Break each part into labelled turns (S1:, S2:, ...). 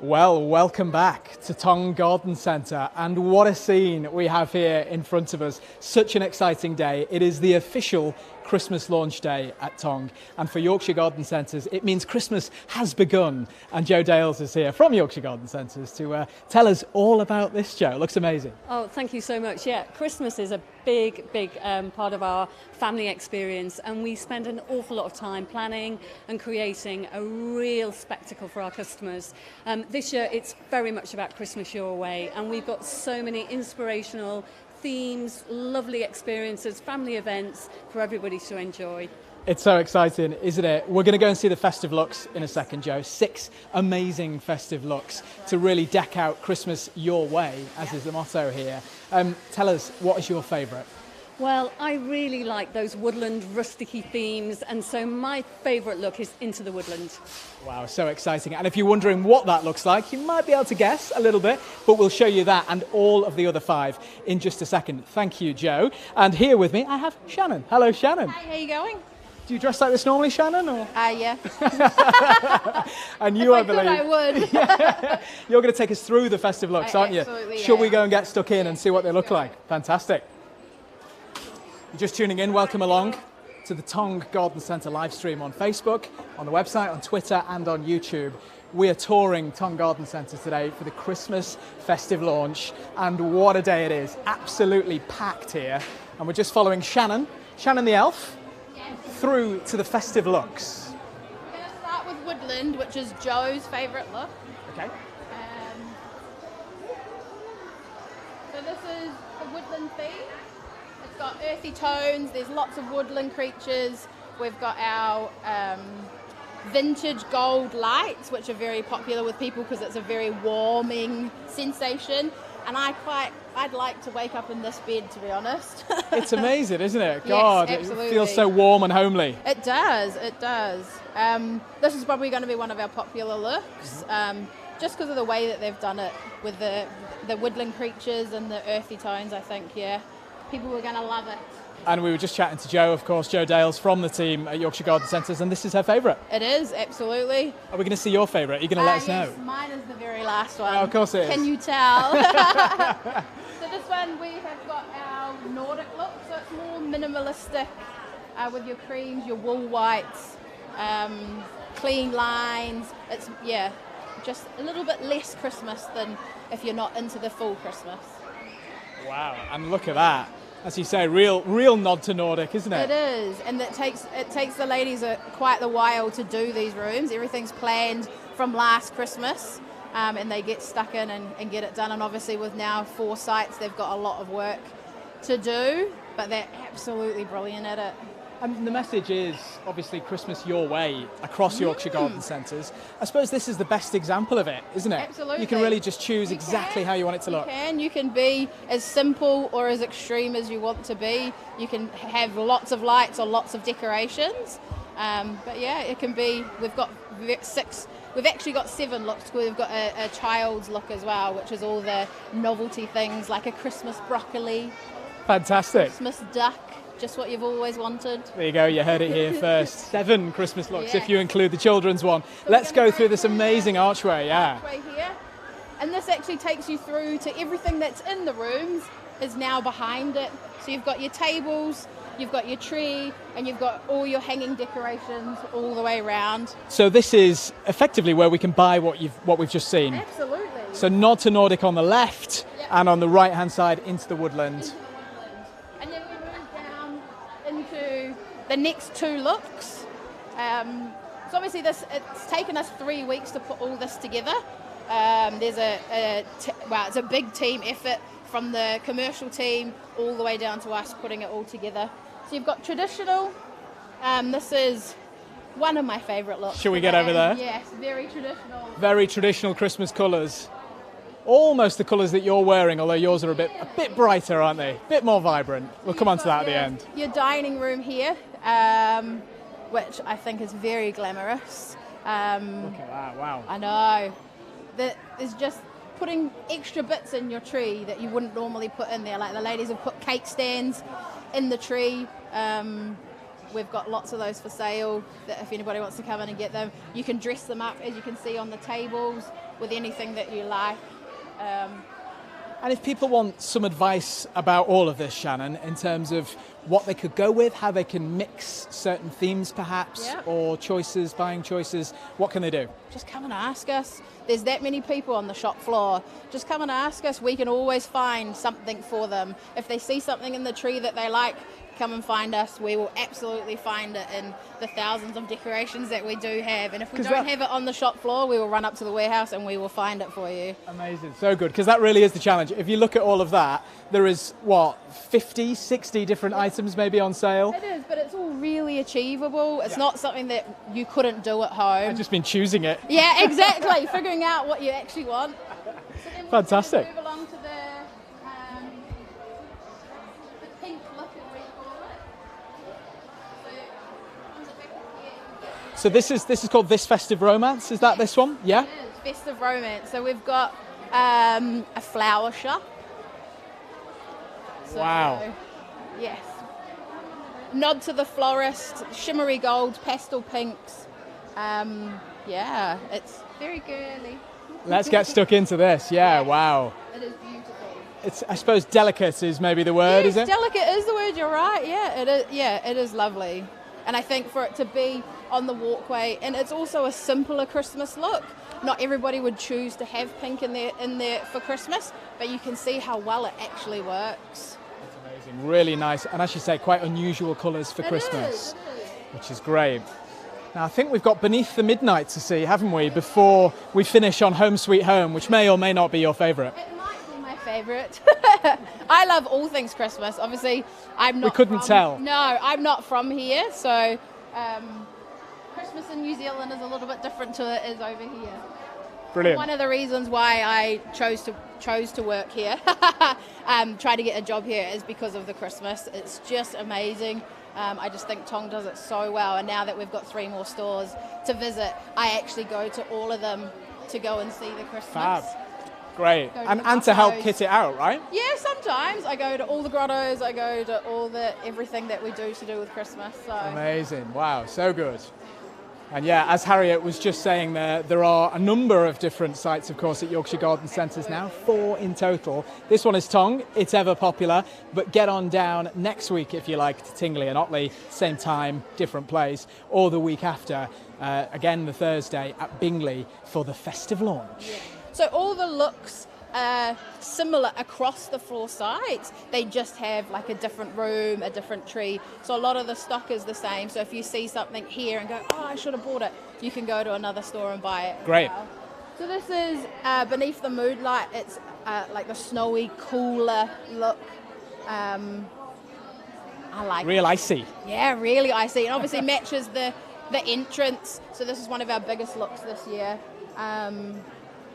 S1: Well, welcome back to Tong Garden Centre, and what a scene we have here in front of us. Such an exciting day. It is the official Christmas launch day at Tong, and for Yorkshire Garden Centres it means Christmas has begun, and Jo Dales is here from Yorkshire Garden Centres to tell us all about this, Jo. It looks amazing.
S2: Oh, thank you so much. Yeah, Christmas is a big part of our family experience, and we spend an awful lot of time planning and creating a real spectacle for our customers. This year it's very much about Christmas your way, and we've got so many inspirational themes, lovely experiences, family events for everybody to enjoy.
S1: It's so exciting, isn't it? We're going to go and see the festive looks in a second, Jo. 6 amazing festive looks to really deck out Christmas your way, as is the motto here. Tell us, what is your favourite?
S2: Well, I really like those woodland rusticy themes, and so my favourite look is Into the Woodland.
S1: Wow, so exciting. And if you're wondering what that looks like, you might be able to guess a little bit, but we'll show you that and all of the other 5 in just a second. Thank you, Jo. And here with me, I have Shannon. Hello, Shannon.
S3: Hi, how you going?
S1: Do you dress like this normally, Shannon? Or?
S3: Yeah.
S1: And you, I believe.
S3: I would.
S1: Yeah. You're going to take us through the festive looks, aren't you?
S3: Absolutely.
S1: Shall we go and get stuck in and see what they look like? Fantastic. You're just tuning in, welcome along to the Tong Garden Centre live stream on Facebook, on the website, on Twitter and on YouTube. We are touring Tong Garden Centre today for the Christmas festive launch, and what a day it is. Absolutely packed here. And we're just following Shannon the elf, through to the festive looks.
S3: We're going to start with Woodland, which is Jo's favourite look.
S1: Okay.
S3: So this is the woodland theme. It's got earthy tones, there's lots of woodland creatures. We've got our vintage gold lights, which are very popular with people because it's a very warming sensation. And I'd like to wake up in this bed, to be honest.
S1: It's amazing, isn't it? God,
S3: yes, absolutely.
S1: It feels so warm and homely.
S3: It does. This is probably going to be one of our popular looks, just because of the way that they've done it with the woodland creatures and the earthy tones. I think, people are going to love it.
S1: And we were just chatting to Jo, of course, Jo Dales from the team at Yorkshire Garden Centres, and this is her favourite.
S3: It is, absolutely.
S1: Are we going to see your favourite? Are you going to let us know?
S3: Mine is the very last one.
S1: Oh, of course it is.
S3: Can you tell? So this one, we have got our Nordic look, so it's more minimalistic with your creams, your wool whites, clean lines. It's, just a little bit less Christmas than if you're not into the full Christmas.
S1: Wow, and look at that. As you say, real nod to Nordic, isn't it?
S3: It is, and it takes the ladies quite a while to do these rooms. Everything's planned from last Christmas, and they get stuck in and get it done. And obviously with now 4 sites, they've got a lot of work to do, but they're absolutely brilliant at it.
S1: And the message is, obviously, Christmas your way across Yorkshire Garden Centres. I suppose this is the best example of it, isn't it?
S3: Absolutely.
S1: You can really just choose exactly how you want it to look.
S3: You can be as simple or as extreme as you want to be. You can have lots of lights or lots of decorations. But it can be, we've got 6, we've actually got 7 looks. We've got a child's look as well, which is all the novelty things like a Christmas broccoli.
S1: Fantastic.
S3: Christmas duck. Just what you've always wanted.
S1: There you go, you heard it here first. 7 Christmas looks if you include the children's one. So let's go through this amazing archway,
S3: Archway here. And this actually takes you through to everything that's in the rooms is now behind it. So you've got your tables, you've got your tree, and you've got all your hanging decorations all the way around.
S1: So this is effectively where we can buy what we've just seen.
S3: Absolutely.
S1: So nod to Nordic on the left, and on the right-hand side into the woodland.
S3: And then we move down into the next 2 looks. So obviously it's taken us 3 weeks to put all this together. There's it's a big team effort from the commercial team all the way down to us putting it all together. So you've got traditional. This is one of my favourite looks.
S1: Shall we get over there?
S3: Yes, very traditional.
S1: Very traditional Christmas colours. Almost the colours that you're wearing, although yours are a bit brighter, aren't they? A bit more vibrant. We'll come on to that at the end.
S3: Your dining room here, which I think is very glamorous.
S1: Look at that, wow.
S3: I know. There's just putting extra bits in your tree that you wouldn't normally put in there. Like the ladies have put cake stands in the tree. we've got lots of those for sale that if anybody wants to come in and get them, you can dress them up, as you can see on the tables, with anything that you like.
S1: And if people want some advice about all of this, Shannon, in terms of what they could go with, how they can mix certain themes perhaps,
S3: Yeah.
S1: or choices, buying choices, what can they do?
S3: Just come and ask us. There's that many people on the shop floor. Just come and ask us. We can always find something for them. If they see something in the tree that they like, come and find us. We will absolutely find it in the thousands of decorations that we do have. And if we
S1: 'Cause
S3: don't have it on the shop floor, we will run up to the warehouse and we will find it for you.
S1: Amazing, so good, because that really is the challenge. If you look at all of that, there is, 50, 60 different items maybe on sale?
S3: It is, but it's all really achievable. It's not something that you couldn't do at home.
S1: I've just been choosing it.
S3: Yeah, exactly. Figuring out what you actually want. So then we
S1: Fantastic.
S3: Move along to the pink look, as we call it.
S1: So this is called This Festive Romance, is that this one? Yeah?
S3: It is festive romance. So we've got a flower shop. So,
S1: Wow.
S3: Yes. Nod to the florist, shimmery golds, pastel pinks. Yeah, it's very girly.
S1: Let's get stuck into this, yeah, wow.
S3: It is beautiful.
S1: It's, I suppose, delicate is maybe the word, is
S3: Yes,
S1: it?
S3: delicate is the word, you're right. Yeah, it is. Yeah, it is lovely. And I think for it to be on the walkway, and it's also a simpler Christmas look. Not everybody would choose to have pink in there for Christmas, but you can see how well it actually works.
S1: Amazing, really nice, and as you say, quite unusual colours for Christmas, which is great. Now I think we've got Beneath the Midnight to see, haven't we, before we finish on Home Sweet Home, which may or may not be your favourite.
S3: It might be my favourite. I love all things Christmas. Obviously, I'm not.
S1: We couldn't tell.
S3: No, I'm not from here, so Christmas in New Zealand is a little bit different to it is over here.
S1: Brilliant.
S3: One of the reasons why I chose to work here, try to get a job here, is because of the Christmas. It's just amazing. I just think Tong does it so well, and now that we've got 3 more stores to visit, I actually go to all of them to go and see the Christmas.
S1: Fab. Great.
S3: Go to
S1: And
S3: the
S1: to help
S3: grottos.
S1: kit it out, right?
S3: Yeah, sometimes I go to all the grottos, I go to all everything that we do to do with Christmas. So
S1: Amazing. Wow, so good. And yeah, as Harriet was just saying there are a number of different sites, of course, at Yorkshire Garden Centres now, 4 in total. This one is Tong, it's ever popular, but get on down next week, if you like, to Tingley and Otley, same time, different place, or the week after, again the Thursday at Bingley for the festive launch.
S3: So all the looks are similar across the 4 sites. They just have like a different room, a different tree. So a lot of the stock is the same. So if you see something here and go, oh, I should have bought it, you can go to another store and buy it. as
S1: Great.
S3: well. So this is Beneath the Moonlight. It's like the snowy, cooler look. I like
S1: Real icy.
S3: Yeah, really icy. And obviously matches the entrance. So this is one of our biggest looks this year.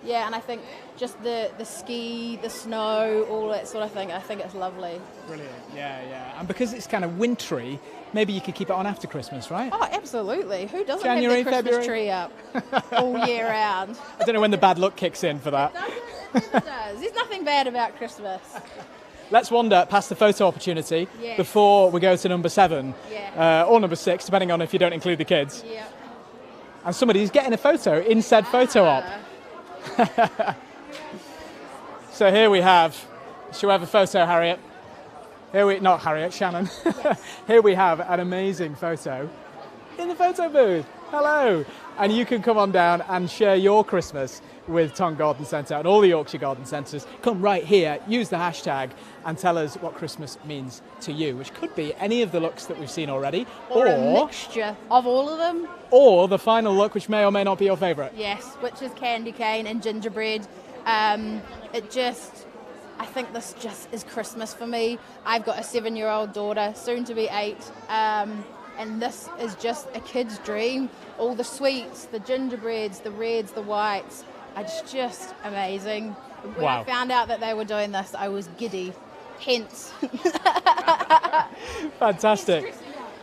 S3: Yeah, and I think just the ski, the snow, all that sort of thing, I think it's lovely.
S1: Brilliant, yeah. And because it's kind of wintry, maybe you could keep it on after Christmas, right?
S3: Oh, absolutely. Who doesn't
S1: January,
S3: have their Christmas
S1: February?
S3: tree up all year round?
S1: I don't know when the bad luck kicks in for that.
S3: It never does. There's nothing bad about Christmas.
S1: Let's wander past the photo opportunity
S3: Yes.
S1: before we go to number 7,
S3: Yeah.
S1: or number 6, depending on if you don't include the kids.
S3: Yeah.
S1: And somebody's getting a photo in said photo op. So here we have, shall we have a photo, Harriet? Not Harriet, Shannon. Here we have an amazing photo in the photo booth. Hello. And you can come on down and share your Christmas with Tong Garden Centre and all the Yorkshire Garden Centres. Come right here, use the hashtag and tell us what Christmas means to you, which could be any of the looks that we've seen already,
S3: Or a mixture of all of them.
S1: or the final look, which may or may not be your favourite.
S3: Yes, which is candy cane and gingerbread. I think this just is Christmas for me. I've got a 7-year-old daughter, soon to be 8, and this is just a kid's dream. All the sweets, the gingerbreads, the reds, the whites, it's just amazing. When
S1: Wow.
S3: I found out that they were doing this, I was giddy. Hence.
S1: Fantastic.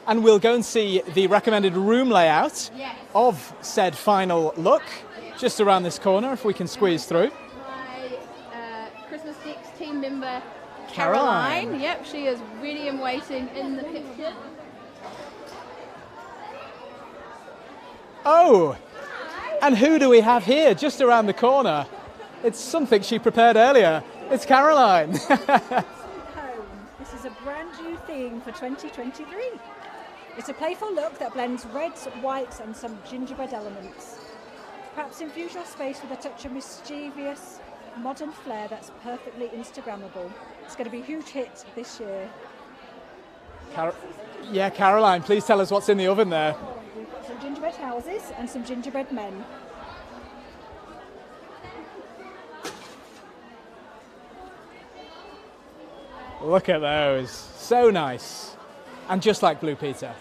S1: And we'll go and see the recommended room layout
S3: Yes.
S1: of said final look just around this corner, if we can squeeze through.
S3: My Christmas Decks team member,
S1: Caroline.
S3: Caroline. Yep, she is ready and waiting in the kitchen.
S1: Oh, and who do we have here just around the corner? It's something she prepared earlier. It's Caroline.
S4: Home. This is a brand new theme for 2023. It's a playful look that blends reds, whites and some gingerbread elements. Perhaps infuse your space with a touch of mischievous, modern flair that's perfectly Instagrammable. It's going to be a huge hit this year.
S1: Caroline, please tell us what's in the oven there.
S4: We've got some gingerbread houses and some gingerbread men.
S1: Look at those. So nice. And just like Blue Peter.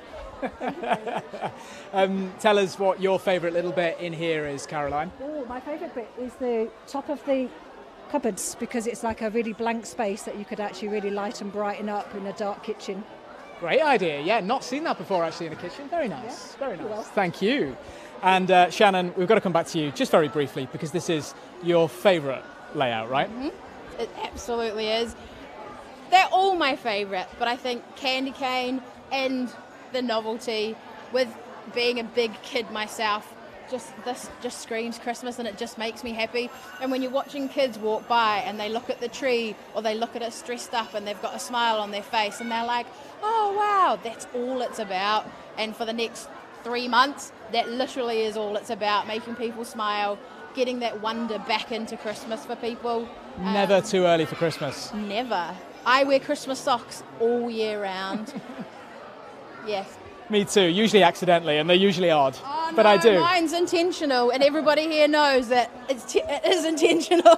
S1: Tell us what your favourite little bit in here is, Caroline.
S4: Oh, my favourite bit is the top of the cupboards, because it's like a really blank space that you could actually really light and brighten up in a dark kitchen.
S1: Great idea. Yeah, not seen that before actually in a kitchen. Very nice.
S4: Yeah,
S1: very nice.
S4: well.
S1: Thank you. And Shannon, we've got to come back to you just very briefly because this is your favourite layout, right?
S3: Mm-hmm. It absolutely is. They're all my favourite, but I think candy cane and the novelty, with being a big kid myself, this just screams Christmas and it just makes me happy. And when you're watching kids walk by and they look at the tree or they look at us dressed up and they've got a smile on their face and they're like, oh wow, that's all it's about. And for the next 3 months, that literally is all it's about, making people smile, getting that wonder back into Christmas for people.
S1: Never too early for Christmas.
S3: Never. I wear Christmas socks all year round. Yes.
S1: Me too, usually accidentally, and they're usually odd.
S3: Oh,
S1: but
S3: no,
S1: I do.
S3: Mine's intentional, and everybody here knows that it is intentional.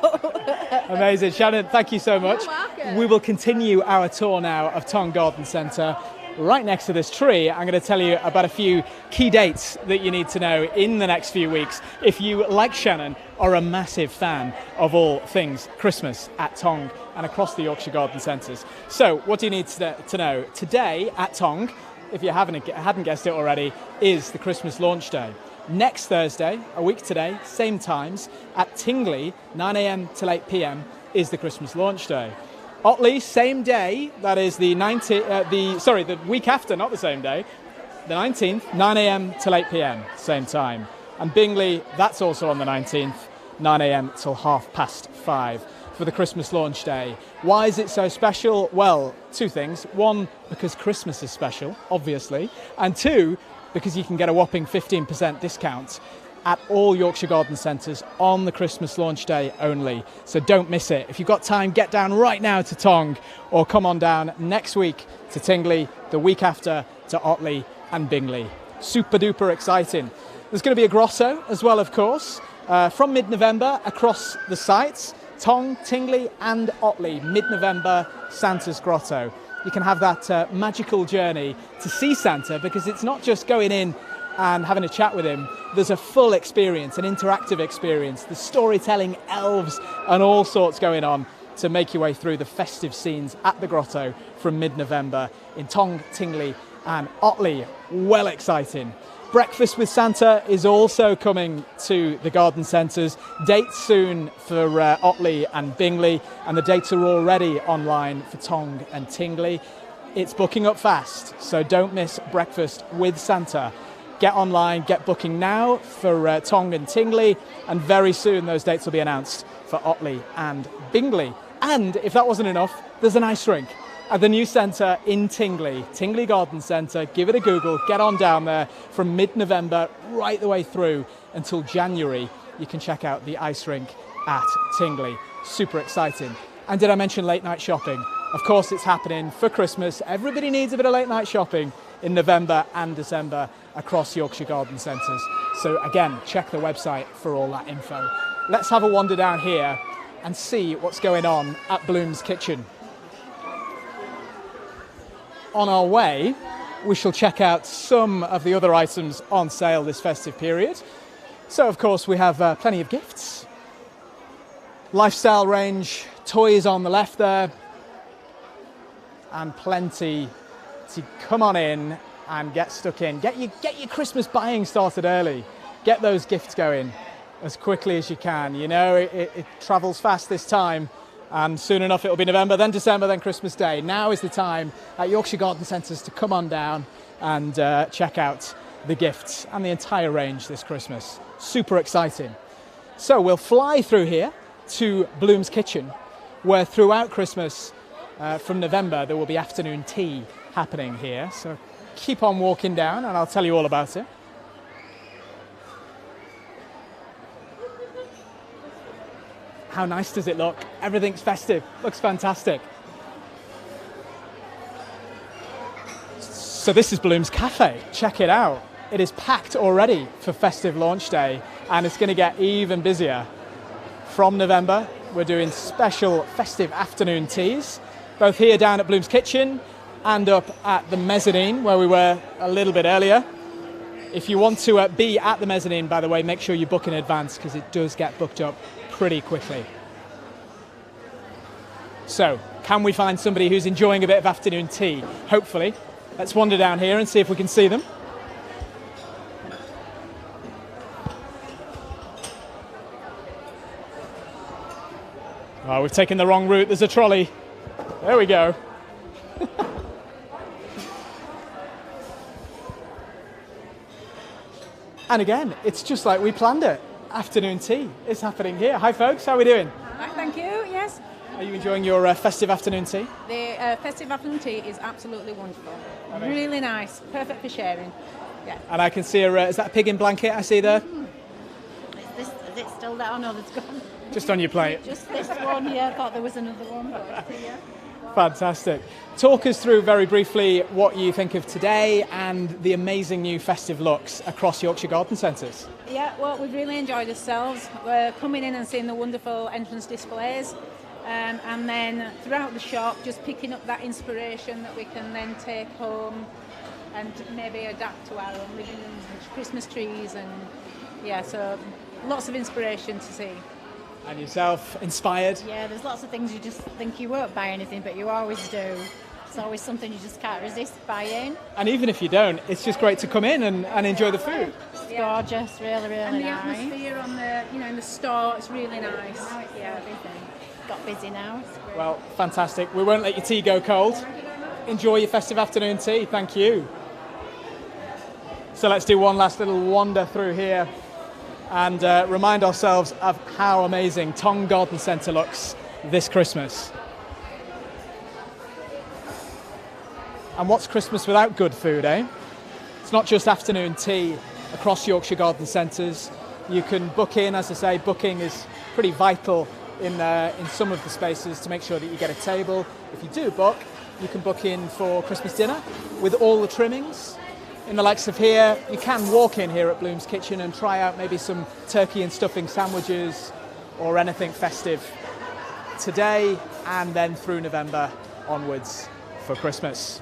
S1: Amazing. Shannon, thank you so much.
S3: You're welcome.
S1: We will continue our tour now of Tong Garden Centre. Right next to this tree, I'm going to tell you about a few key dates that you need to know in the next few weeks if you, like Shannon, are a massive fan of all things Christmas at Tong and across the Yorkshire Garden Centres. So, what do you need to know? Today at Tong, if you hadn't guessed it already, is the Christmas launch day. Next Thursday, a week today, same times, at Tingley, 9 a.m. till 8 p.m, is the Christmas launch day. Otley, same day, that is the week after, not the same day, the 19th, 9 a.m. till 8 p.m, same time. And Bingley, that's also on the 19th, 9 a.m. till 5:30 for the Christmas launch day. Why is it so special? Well, two things. One, because Christmas is special, obviously. And two, because you can get a whopping 15% discount at all Yorkshire Garden Centres on the Christmas launch day only. So don't miss it. If you've got time, get down right now to Tong, or come on down next week to Tingley, the week after to Otley and Bingley. Super duper exciting. There's going to be a grotto as well, of course, from mid-November across the sites. Tong, Tingley and Otley, mid-November, Santa's Grotto. You can have that magical journey to see Santa, because it's not just going in and having a chat with him. There's a full experience, an interactive experience. There's storytelling, elves and all sorts going on to make your way through the festive scenes at the grotto from mid-November in Tong, Tingley and Otley. Well exciting. Breakfast with Santa is also coming to the garden centres. Dates soon for Otley and Bingley, and the dates are already online for Tong and Tingley. It's booking up fast, so don't miss Breakfast with Santa. Get online, get booking now for Tong and Tingley, and very soon those dates will be announced for Otley and Bingley. And if that wasn't enough, there's an ice rink at the new centre in Tingley, Tingley Garden Centre. Give it a Google, get on down there from mid-November right the way through until January. You can check out the ice rink at Tingley. Super exciting. And did I mention late night shopping? Of course it's happening for Christmas. Everybody needs a bit of late night shopping in November and December across Yorkshire Garden Centres. So again, check the website for all that info. Let's have a wander down here and see what's going on at Bloom's Kitchen. On our way, we shall check out some of the other items on sale this festive period. So, of course, we have plenty of gifts. Lifestyle range, toys on the left there, and plenty to come on in and get stuck in. Get your Christmas buying started early. Get those gifts going as quickly as you can. You know, it travels fast this time. And soon enough it'll be November, then December, then Christmas Day. Now is the time at Yorkshire Garden Centres to come on down and check out the gifts and the entire range this Christmas. Super exciting. So we'll fly through here to Bloom's Kitchen, where throughout Christmas, from November, there will be afternoon tea happening here. So keep on walking down and I'll tell you all about it. How nice does it look? Everything's festive. Looks fantastic. So this is Bloom's Cafe. Check it out. It is packed already for festive launch day, and it's going to get even busier. From November, we're doing special festive afternoon teas, both here down at Bloom's Kitchen and up at the mezzanine, where we were a little bit earlier. If you want to be at the mezzanine, by the way, make sure you book in advance, because it does get booked up pretty quickly. So, can we find somebody who's enjoying a bit of afternoon tea? Hopefully. Let's wander down here and see if we can see them. Oh, we've taken the wrong route. There's a trolley. There we go. And again, it's just like we planned it. Afternoon tea is happening here. Hi folks, how are we doing?
S5: Hi, thank you, yes.
S1: Are you enjoying your festive afternoon tea?
S5: The festive afternoon tea is absolutely wonderful.
S1: Amazing.
S5: Really nice, perfect for sharing. Yeah.
S1: And I can see is that a pig in blanket I see there?
S3: Is it still there? Oh no, that's gone.
S1: Just on your plate.
S3: Just this one, yeah. I thought there was another one, but yeah.
S1: Fantastic. Talk us through very briefly what you think of today and the amazing new festive looks across Yorkshire garden centres.
S5: Yeah, well, we've really enjoyed ourselves. We're coming in and seeing the wonderful entrance displays, and then throughout the shop, just picking up that inspiration that we can then take home and maybe adapt to our own living rooms and Christmas trees, and yeah, so lots of inspiration to see.
S1: And yourself, inspired?
S3: Yeah, there's lots of things you just think you won't buy anything, but you always do. It's always something you just can't resist buying.
S1: And even if you don't, it's just great to come in and enjoy the food.
S3: It's gorgeous, really, really
S5: And the
S3: nice.
S5: atmosphere on the, in the store, it's really nice.
S3: Now it's got busy now. It's great.
S1: Well, fantastic. We won't let your tea go cold. Enjoy your festive afternoon tea. Thank you. So let's do one last little wander through here and remind ourselves of how amazing Tong Garden Centre looks this Christmas. And what's Christmas without good food, eh? It's not just afternoon tea across Yorkshire garden centres. You can book in, as I say, booking is pretty vital in some of the spaces to make sure that you get a table. If you do book, you can book in for Christmas dinner with all the trimmings. In the likes of here, you can walk in here at Bloom's Kitchen and try out maybe some turkey and stuffing sandwiches or anything festive today and then through November onwards for Christmas.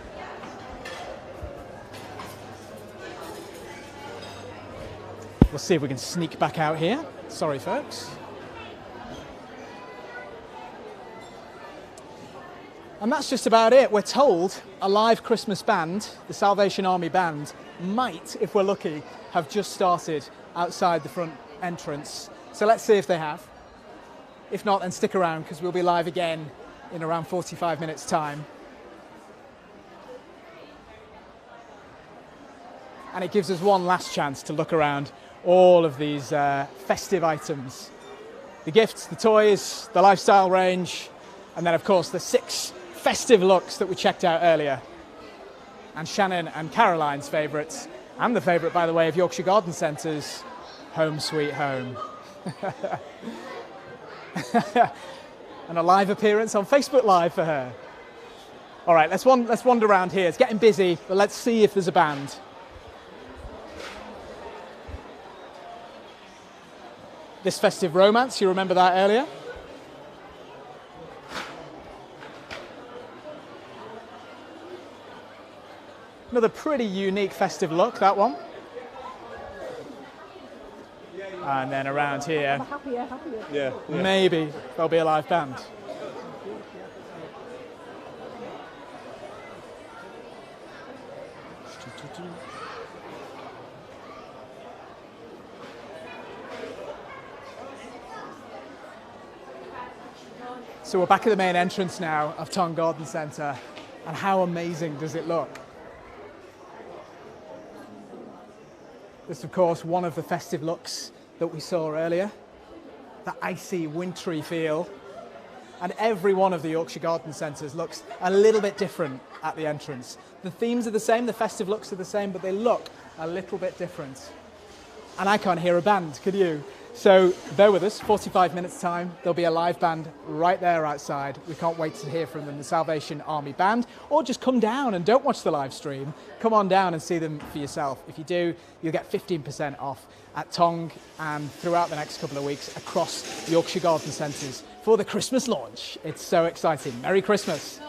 S1: We'll see if we can sneak back out here. Sorry, folks. And that's just about it. We're told a live Christmas band, the Salvation Army Band, might, if we're lucky, have just started outside the front entrance. So let's see if they have. If not, then stick around because we'll be live again in around 45 minutes' time. And it gives us one last chance to look around all of these festive items. The gifts, the toys, the lifestyle range, and then of course the 6 festive looks that we checked out earlier. And Shannon and Caroline's favourites, and the favourite, by the way, of Yorkshire Garden Centre's, Home Sweet Home. And a live appearance on Facebook Live for her. All right, let's wander around here. It's getting busy, but let's see if there's a band. This Festive Romance, you remember that earlier? Another pretty unique festive look, that one. And then around here,
S6: Yeah.
S1: maybe there'll be a live band. So we're back at the main entrance now of Tong Garden Centre, and how amazing does it look? This is, of course, one of the festive looks that we saw earlier. That icy, wintry feel. And every one of the Yorkshire Garden Centres looks a little bit different at the entrance. The themes are the same, the festive looks are the same, but they look a little bit different. And I can't hear a band, could you? So bear with us, 45 minutes time, there'll be a live band right there outside. We can't wait to hear from them, the Salvation Army Band. Or just come down and don't watch the live stream. Come on down and see them for yourself. If you do, you'll get 15% off at Tong and throughout the next couple of weeks across Yorkshire Garden Centres for the Christmas launch. It's so exciting. Merry Christmas.